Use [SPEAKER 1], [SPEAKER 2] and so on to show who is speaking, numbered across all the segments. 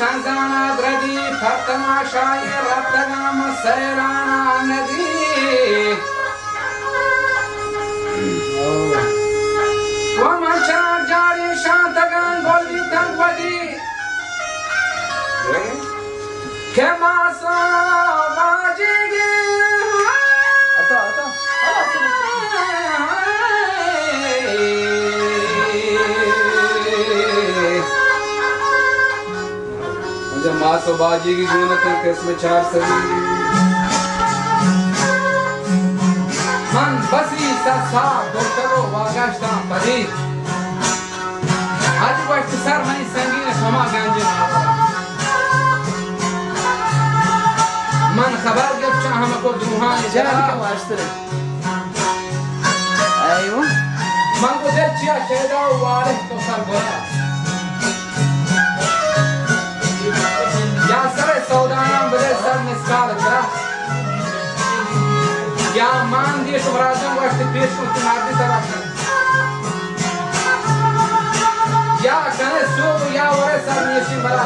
[SPEAKER 1] چند زمان ردی پر تماشای رفتگم سیران ندی و من چرا جاری شانتگان گلدی تنگ ودی که ماسا باجیگی ماسو باجی की गुणत किस्म चार सदी मन बसी ससा दोस्तरो वागश्ता पदी आज वक्त सर नहीं संगीन क्षमा गंजे मन खबर जब चाह हमको दुहान
[SPEAKER 2] جان كم اشتري ايوه
[SPEAKER 1] मन को दिल चिया शेदा वारिस तो सर बोला या सर सौदाना बड़े सर निस्काल था या मान दिए शुभराजों को अष्ट पेश को तुम्हारी तरफ या कने सो या वरे सर निशी बड़ा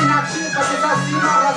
[SPEAKER 1] Naqshi, pakisa, sima,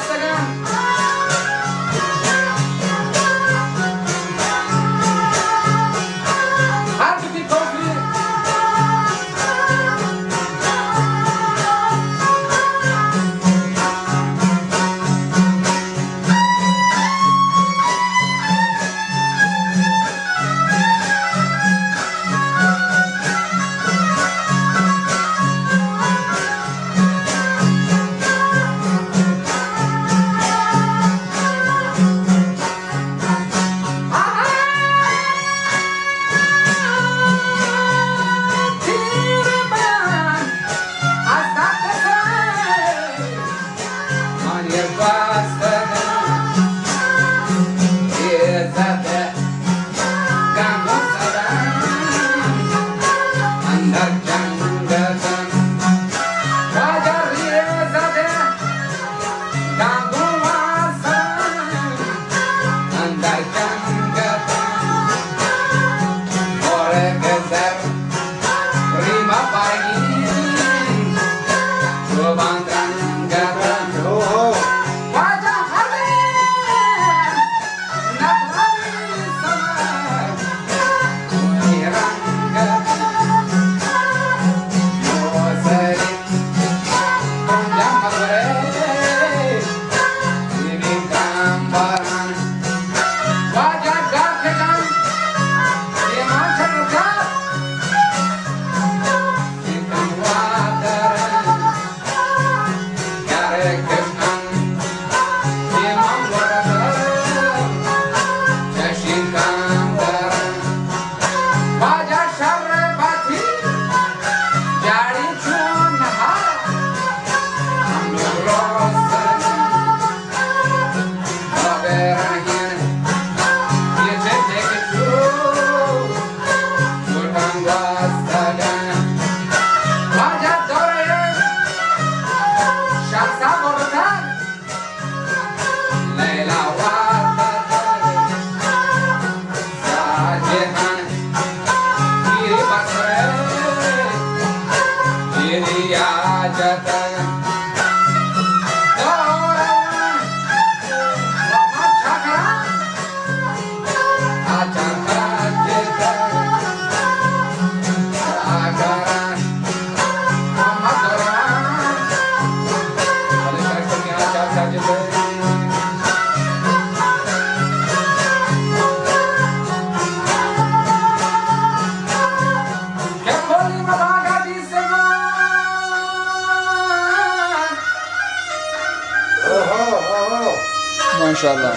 [SPEAKER 2] ماشاءالله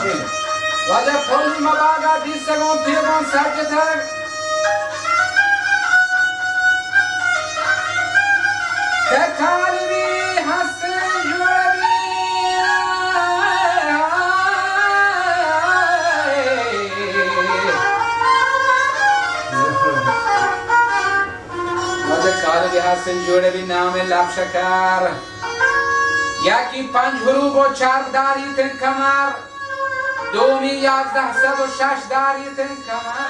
[SPEAKER 1] وجه کلی مباغا دیستگون تیبون سجتر که کالیبی هستن جوابی وجه کالیبی هستن جوابی نام لب شکر یکی 5 حروف و 4 داری تن کمر دومی 1106 داری تن کمر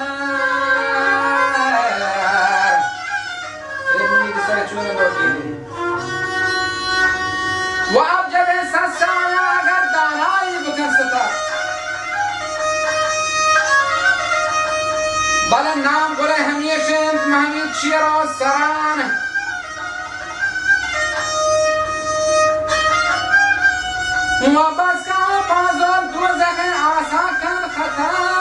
[SPEAKER 1] ایمونی بسر چونه لوکی و ابجد سسایا اگر دانایی بکن ستا بله نام گره همیشه محمید شیر و سران و بس که بازار دوزخ آسا کن خطر